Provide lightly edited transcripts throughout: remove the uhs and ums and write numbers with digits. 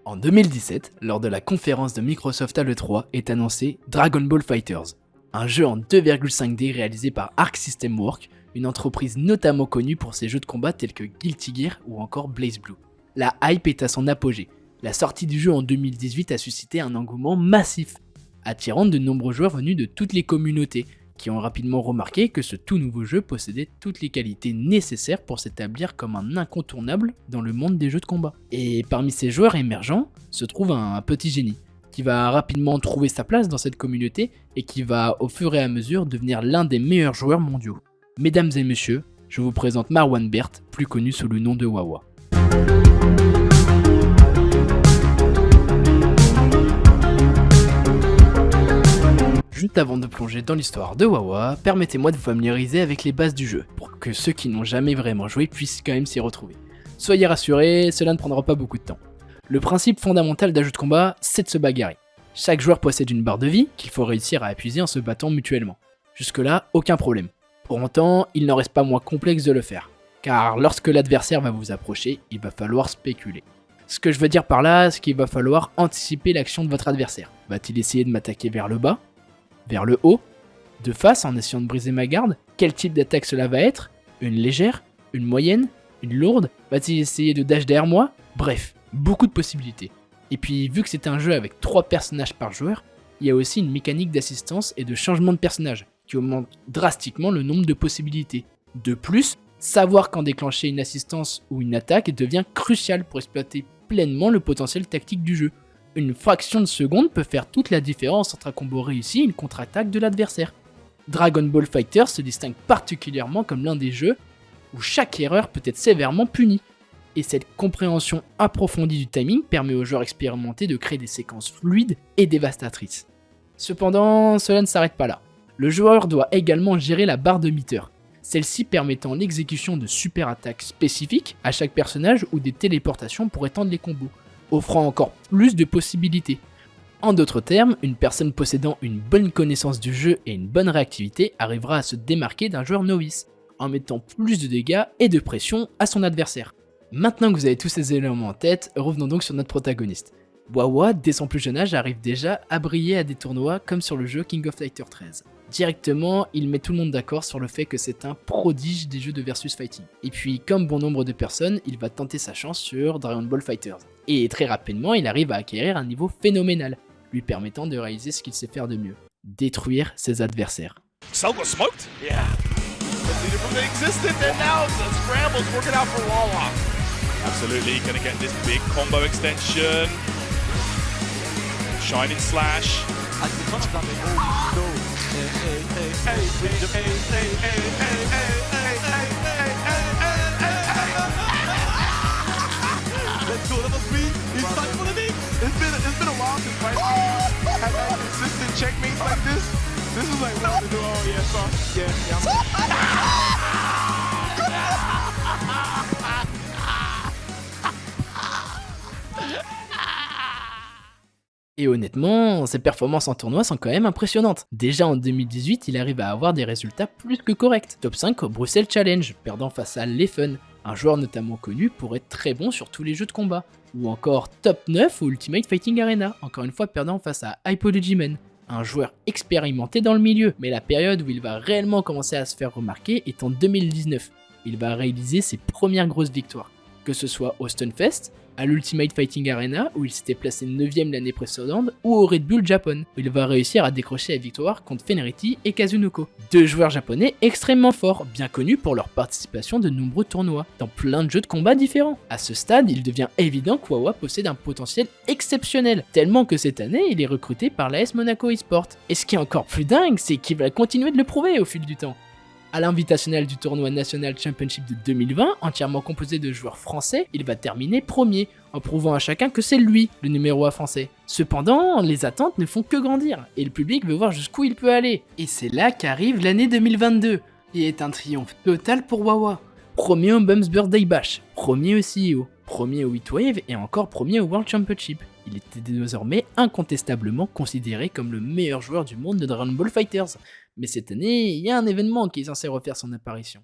En 2017, lors de la conférence de Microsoft à l'E3, est annoncé Dragon Ball FighterZ, un jeu en 2,5D réalisé par Arc System Works, une entreprise notamment connue pour ses jeux de combat tels que Guilty Gear ou encore BlazBlue. La hype est à son apogée. La sortie du jeu en 2018 a suscité un engouement massif, attirant de nombreux joueurs venus de toutes les communautés, qui ont rapidement remarqué que ce tout nouveau jeu possédait toutes les qualités nécessaires pour s'établir comme un incontournable dans le monde des jeux de combat. Et parmi ces joueurs émergents se trouve un petit génie, qui va rapidement trouver sa place dans cette communauté et qui va au fur et à mesure devenir l'un des meilleurs joueurs mondiaux. Mesdames et messieurs, je vous présente Marwan Bert, plus connu sous le nom de Wawa. Juste avant de plonger dans l'histoire de Wawa, permettez-moi de vous familiariser avec les bases du jeu, pour que ceux qui n'ont jamais vraiment joué puissent quand même s'y retrouver. Soyez rassurés, cela ne prendra pas beaucoup de temps. Le principe fondamental d'un jeu de combat, c'est de se bagarrer. Chaque joueur possède une barre de vie qu'il faut réussir à épuiser en se battant mutuellement. Jusque-là, aucun problème. Pour autant, il n'en reste pas moins complexe de le faire, car lorsque l'adversaire va vous approcher, il va falloir spéculer. Ce que je veux dire par là, c'est qu'il va falloir anticiper l'action de votre adversaire. Va-t-il essayer de m'attaquer vers le bas ? Vers le haut, de face en essayant de briser ma garde? Quel type d'attaque cela va être? Une légère? Une moyenne? Une lourde? Va-t-il essayer de dash derrière moi? Bref, beaucoup de possibilités. Et puis vu que c'est un jeu avec 3 personnages par joueur, il y a aussi une mécanique d'assistance et de changement de personnage qui augmente drastiquement le nombre de possibilités. De plus, savoir quand déclencher une assistance ou une attaque devient crucial pour exploiter pleinement le potentiel tactique du jeu. Une fraction de seconde peut faire toute la différence entre un combo réussi et une contre-attaque de l'adversaire. Dragon Ball FighterZ se distingue particulièrement comme l'un des jeux où chaque erreur peut être sévèrement punie. Et cette compréhension approfondie du timing permet aux joueurs expérimentés de créer des séquences fluides et dévastatrices. Cependant, cela ne s'arrête pas là. Le joueur doit également gérer la barre de meter, celle-ci permettant l'exécution de super attaques spécifiques à chaque personnage ou des téléportations pour étendre les combos, offrant encore plus de possibilités. En d'autres termes, une personne possédant une bonne connaissance du jeu et une bonne réactivité arrivera à se démarquer d'un joueur novice, en mettant plus de dégâts et de pression à son adversaire. Maintenant que vous avez tous ces éléments en tête, revenons donc sur notre protagoniste. Wawa, dès son plus jeune âge, arrive déjà à briller à des tournois comme sur le jeu King of Fighters 13. Directement, il met tout le monde d'accord sur le fait que c'est un prodige des jeux de versus fighting. Et puis, comme bon nombre de personnes, il va tenter sa chance sur Dragon Ball FighterZ. Et très rapidement, il arrive à acquérir un niveau phénoménal, lui permettant de réaliser ce qu'il sait faire de mieux, détruire ses adversaires. Cell got smoked? Yeah. Leader from the existent, and now the scramble's working out for Wawa. Absolutely, gonna get this big combo extension. Shining Slash. Let's go, number 3. He's fighting for the knee. It's been a while since Fight had consistent checkmates like this. This is like what to do. Oh yeah, so yeah. Et honnêtement, ses performances en tournoi sont quand même impressionnantes. Déjà en 2018, il arrive à avoir des résultats plus que corrects. Top 5 au Bruxelles Challenge, perdant face à Leffen, un joueur notamment connu pour être très bon sur tous les jeux de combat. Ou encore top 9 au Ultimate Fighting Arena, encore une fois perdant face à Hypologyman, un joueur expérimenté dans le milieu. Mais la période où il va réellement commencer à se faire remarquer est en 2019. Il va réaliser ses premières grosses victoires, que ce soit au Stunfest, à l'Ultimate Fighting Arena où il s'était placé 9ème l'année précédente, ou au Red Bull Japan où il va réussir à décrocher la victoire contre Fenriti et Kazunoko. 2 joueurs japonais extrêmement forts, bien connus pour leur participation de nombreux tournois, dans plein de jeux de combat différents. À ce stade, il devient évident que Wawa possède un potentiel exceptionnel, tellement que cette année, il est recruté par l'AS Monaco eSport. Et ce qui est encore plus dingue, c'est qu'il va continuer de le prouver au fil du temps. À l'invitationnel du tournoi National Championship de 2020, entièrement composé de joueurs français, il va terminer premier, en prouvant à chacun que c'est lui le numéro 1 français. Cependant, les attentes ne font que grandir, et le public veut voir jusqu'où il peut aller. Et c'est là qu'arrive l'année 2022, et est un triomphe total pour Wawa. Premier au Bum's Birthday Bash, premier au CEO, premier au Heatwave et encore premier au World Championship. Il était désormais incontestablement considéré comme le meilleur joueur du monde de Dragon Ball FighterZ. Mais cette année, il y a un événement qui est censé refaire son apparition.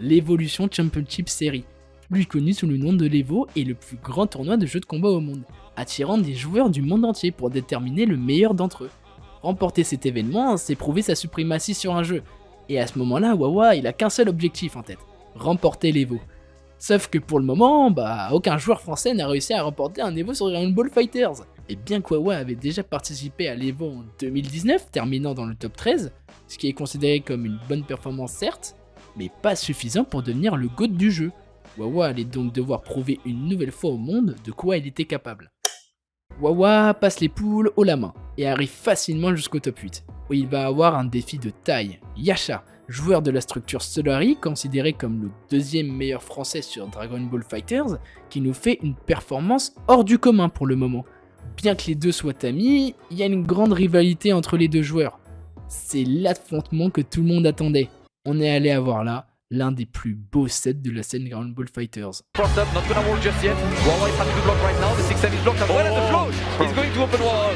l'Evolution Championship Series, plus connu sous le nom de l'Evo, est le plus grand tournoi de jeux de combat au monde, attirant des joueurs du monde entier pour déterminer le meilleur d'entre eux. Remporter cet événement, c'est prouver sa suprématie sur un jeu, et à ce moment-là, Wawa il a qu'un seul objectif en tête, remporter l'Evo. Sauf que pour le moment, aucun joueur français n'a réussi à remporter un Evo sur Dragon Ball FighterZ. Et bien que Wawa avait déjà participé à l'Evo en 2019, terminant dans le top 13, ce qui est considéré comme une bonne performance certes, mais pas suffisant pour devenir le GOAT du jeu. Wawa allait donc devoir prouver une nouvelle fois au monde de quoi il était capable. Wawa passe les poules haut la main et arrive facilement jusqu'au top 8, où il va avoir un défi de taille, Yasha, joueur de la structure Solari, considéré comme le deuxième meilleur français sur Dragon Ball FighterZ, qui nous fait une performance hors du commun pour le moment. Bien que les deux soient amis, il y a une grande rivalité entre les deux joueurs. C'est l'affrontement que tout le monde attendait. On est allé avoir là l'un des plus beaux sets de la scène Dragon Ball FighterZ. Crossed up, not gonna wall just yet. Wawa is having to block right now. The 6-7 is blocked. Well at the float. He's going to open Wawa.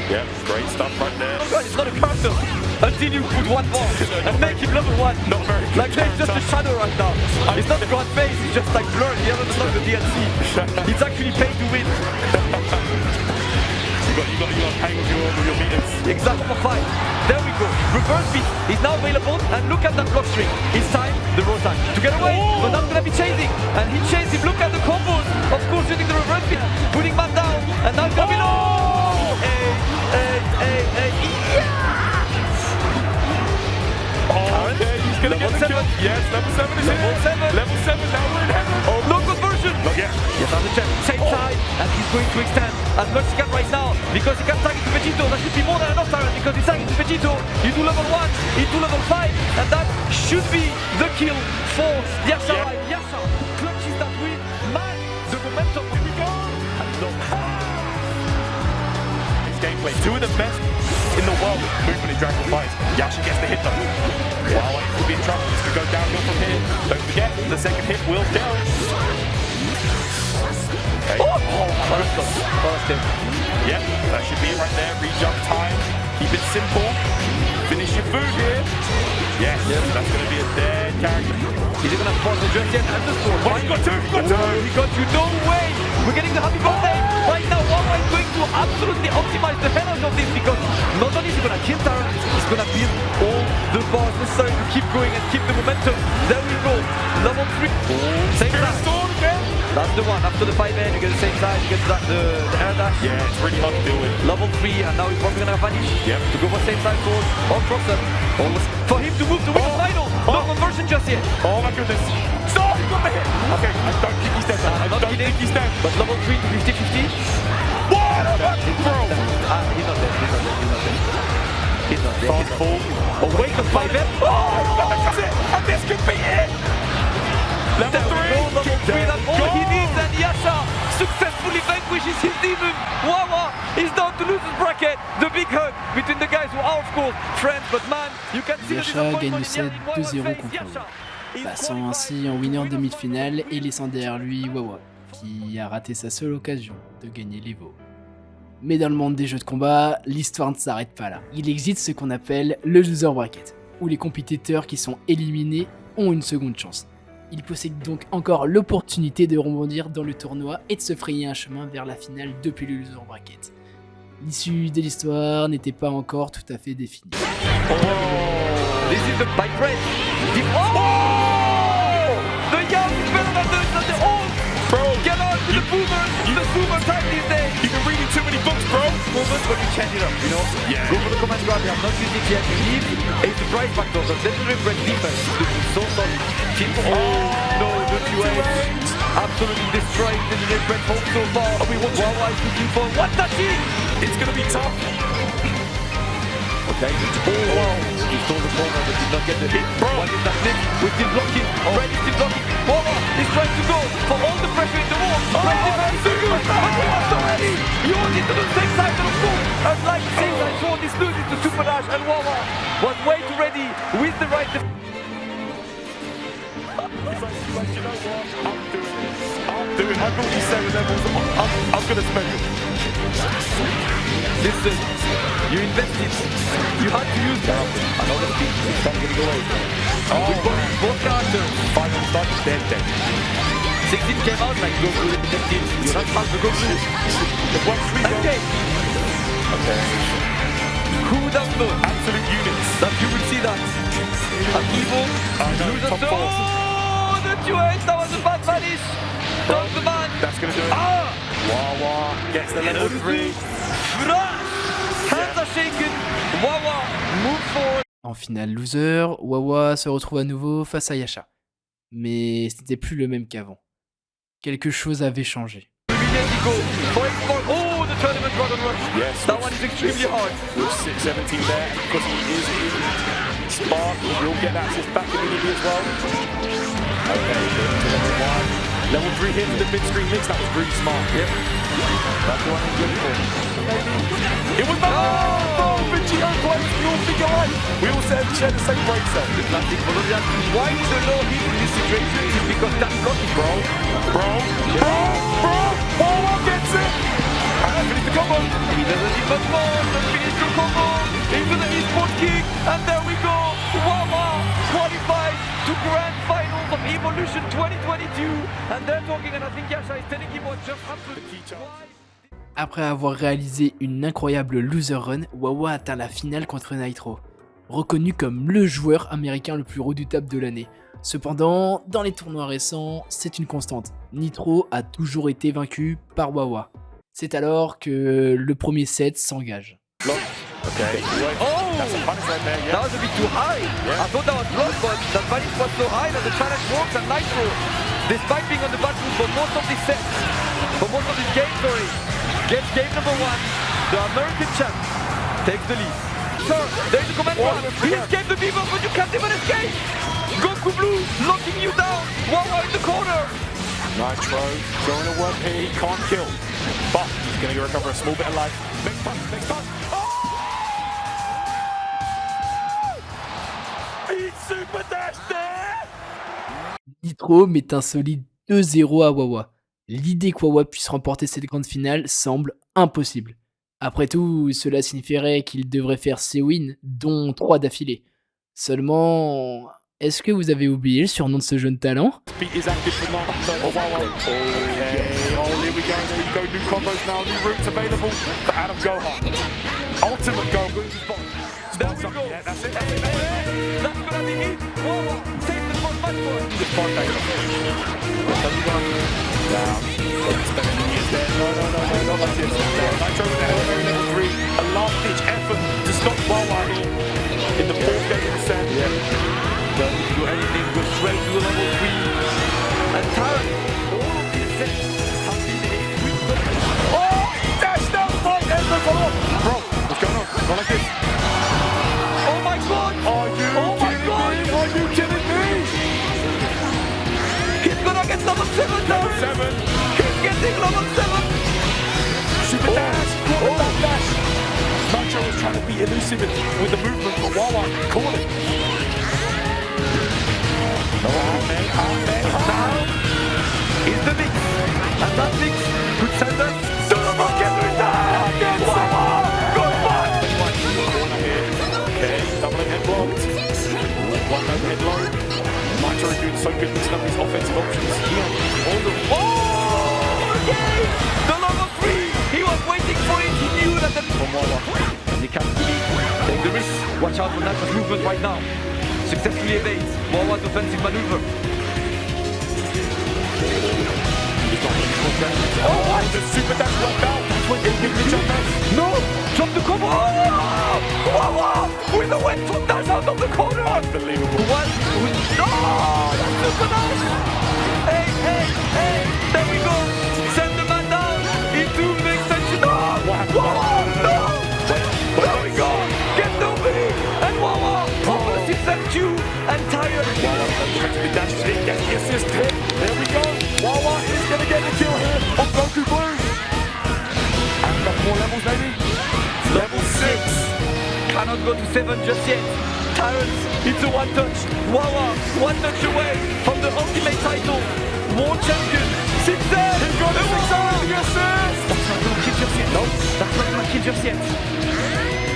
Yeah, great stuff right there. Oh god, it's not a counter. Until you put one more and make him level 1. Not very good. Like there's just a shadow right now. It's not God face, it's just like blurred. He hasn't unlocked the DLC. It's actually pay to win. You got to pay with your meters. Exactly for 5. There we go. Reverse beat is now available. And look at that block string. It's time, the Rotan, to get away. But that's gonna be chasing. And he chased him. Look at the combos. Of course, using the reverse beat. Putting man down. And now it's gonna be low. Okay, he's gonna Level get the 7. kill. Yes, level 7 is Level in. 7. Level 7, now we're in heaven. Oh, no conversion. Not yet. Yes, on the check. Same side. And he's going to extend as much as he can right now. Because he can tag into Vegito. That should be more than enough time. Because he's tagging into Vegito. You do level 1. You do level 5. And that should be the kill for Yasha. Yeah. Yasha clutches that win. Man, the momentum. Here we go. And look. It's gameplay. Two of the best in the world with movement in Dragon Ball fights. Yasha gets the hit though. Wow, it could be in trouble. This could go downhill from here. Don't forget, the second hit will kill. Okay. First him. Yep, that should be it right there. Re-jump time. Keep it simple. Finish your food here. Yes, that's going to be a dead character. Is he going to pause the dress yet? And the score. Oh, he got two, he got two. He got you. No way. We're getting the happy birthday. Right now, Wawa is going to absolutely optimize the hell out of this because not only is he going to kill Tyrant, he's going to build all the bars necessary to keep going and keep the momentum. There we go. Level 3. Same Spirit side. Sword again. That's the one. After the 5-man, you get the same side. You get the air dash. Yeah, it's really hard to deal with. Level 3, and now he's probably going to vanish. Yep. To go for same side sword or cross up. Almost. For him to move to win the final. No conversion just yet. Oh my goodness. Stop! He got the hit. Okay, I don't think he's dead. I Not don't kidding. think he's dead. But level 3 to 50-50. What a fucking throw! He's not dead. He's not dead. He's not dead. He's not dead. Fast fall. Oh, wait, the 5-man. Oh, that's it! And this could be it! Level There we 3! go, level 3. That's all he Go! needs. And Yasha successfully vanquishes his demon. Wawa is down to lose his bracket. The big hug between the guys who are, of course, friends. But man, you can see the Yasha gagne le disappointment set in Wawa's 2-0 face. contre Yasha is passant qualified ainsi en winner en demi-finale et laissant derrière lui Wawa, qui a raté sa seule occasion de gagner l'Evo. Mais dans le monde des jeux de combat, l'histoire ne s'arrête pas là. Il existe ce qu'on appelle le loser bracket, où les compétiteurs qui sont éliminés ont une seconde chance. Ils possèdent donc encore l'opportunité de rebondir dans le tournoi et de se frayer un chemin vers la finale depuis le loser bracket. L'issue de l'histoire n'était pas encore tout à fait définie. This is the bike race. Oh! The young is better than the old. Bro, Get on to the boomers. The boomer time these days. you've been reading too many books, bro! Moments when you change it up, you know? Yeah. Go for the command grab. They have not used it yet. You need a surprise factor. The legendary break defense looking so solid. Oh no, the 2-8. Absolutely destroying the legendary break home so far. Wawa is looking for one touching. It's gonna be tough. Okay. Oh wow. He stole the corner but did not get the hit. What is that Nick? We're still blocking. Fred is still blocking. Wawa is trying to go for all the pressure in the wall. Fred is so good. But he was so ready. He was into the same side of the pool. And like the same side, Sean is losing to Super Dash and Wawa was way too ready with the right. He's like, you know what? I'm doing this. I've got these 7 levels. I'm gonna spend it. Listen, you invested. You had to use that. Another piece. Start getting away. Good body, both characters. 5 on start, dead. 16 came out like Goku with the 15. You're not fast for Goku. The 1-3 goal. Okay. Okay. Who would have known Absolute units. that you would see that? An evil, loser top four. Oh, the duet, that was a bad vanish. That was the man. That's gonna do it. Ah! Wawa gets the level 3. Flash! Hands are shaken. Wawa, move forward. En finale loser, Wawa se retrouve à nouveau face à Yasha. Mais ce n'était plus le même qu'avant. Quelque chose avait changé. Immediately go for export. Oh, the tournament dragon rush. Yes. That one is extremely hard. With 6-17 there, because he is in Spark, he'll get that assist back immediately as well. Okay, good to level 1. Level 3 here for the mid-screen mix, that was really smart. Yep. That's the one he's looking for. It was the Vegito plays, we all think alike. We all said share the same brain cell. The classic Volodian. Why is the low hit in this situation? Is because that block is Bro, Wawa gets it! And finish the combo. He doesn't need much more to finish the combo into the eSport kick, and there we go. Wawa qualifies to grand finals of Evolution 2022, and they're talking, and I think Yasha is telling him what just happened. Après avoir réalisé une incroyable loser run, Wawa atteint la finale contre Nitro, reconnu comme le joueur américain le plus redoutable de l'année. Cependant, dans les tournois récents, c'est une constante. Nitro a toujours été vaincu par Wawa. C'est alors que le premier set s'engage. Okay. Oh! That's a punish right there, That was a bit too high. I thought that was blocked, but the vanish was so high that the challenge works, and Nitro, despite being on the back foot for most of this set, for most of this game, gets game number 1. The American champ takes the lead. Sir, there's a command one. He escaped the beaver, but you can't even escape. Goku Blue locking you down. Wawa in the corner. Nitro going to work here, he can't kill. But he's going to recover a small bit of life. Next punch. Oh! He's super dashed there! Nitro met un solide 2-0 à Wawa. L'idée que Wawa puisse remporter cette grande finale semble impossible. Après tout, cela signifierait qu'il devrait faire ses wins, dont 3 d'affilée. Seulement, est-ce que vous avez oublié le surnom de ce jeune talent? Beat is active for Naruto. Oh, wow. Okay. Oh, here we go. There you go. New combos now. New routes available for Adam Gohan. Ultimate Goku. There we go. Yeah, that's it. That's gonna be it. Wawa saves the first match point. Good point, David. Down. Expecting is there. No, not like this. Nitro with the level 3. A last-ditch effort to stop Wawa here in the 4th game of the set. Doesn't do anything, goes straight to the level 3. And Taran, all of these sets have been a quick finish. Oh, dashed out from Ender Color. Bro, what's going on? Not like this. Oh my god! Are you kidding me? He's gonna get level 7 now! Level 7. He's getting level 7! Super dash. Back dash. Nitro was trying to be elusive with the movement, but Wawa caught it. Now is the mix. And that mix could send us to the rocket return! Wawa! Good one! Okay, doubling head blocked. One overhead low. Nitro doing so good mixing up his offensive options here. Oh, okay! The level 3! He was waiting for it, he knew that the... From Wawa. And he can't really take the risk. Watch out for Nitro's movement right now. Successfully evades Wawa's offensive maneuver. Oh, the super dash worked out. That's when they beat each other. No! Drop the combo! Oh! Wawa! With the wet foot dash out of the corner! Unbelievable. What? No! That's super dash! Hey! There we go! Send the man down into the extension. No! Wawa! No! There we go! Get nobody! And Wawa! Opposite ZQ and tired. Wawa tries to be dashed in, gets the assist hit. There we go. Wawa is going to get the kill here on Goku Blue. And got 4 levels maybe? Level 6. Cannot go to 7 just yet. Tyrants, it's a one touch. Wawa, one touch away from the ultimate title. World champion. 6-0. He got a 6-0 assist. That's not gonna kill just yet. No, that's not gonna kill just yet.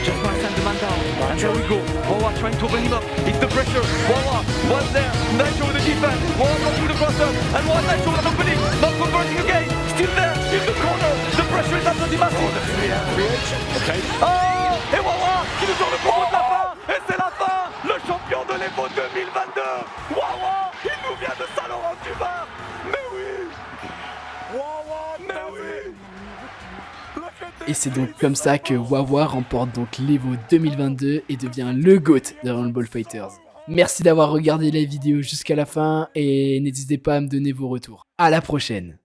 Just gonna send the man down. And there we go. Wawa trying to open him up. It's the pressure. Wawa was there. Nitro with the defense. Wawa got through the crosser. And Wawa Nitro with an opening. Not converting again. Still there in the corner. The pressure is absolutely massive. Okay. Oh, et Wawa qui nous donne le combo de la fin. Et c'est la fin. Le champion de l'Evo 2022. Wawa, il nous vient de Saint-Laurent-du-Var. Mais oui. Wawa, mais oui. Et c'est donc comme ça que Wawa remporte donc l'Evo 2022 et devient le GOAT de Rumble Fighters. Merci d'avoir regardé la vidéo jusqu'à la fin et n'hésitez pas à me donner vos retours. À la prochaine!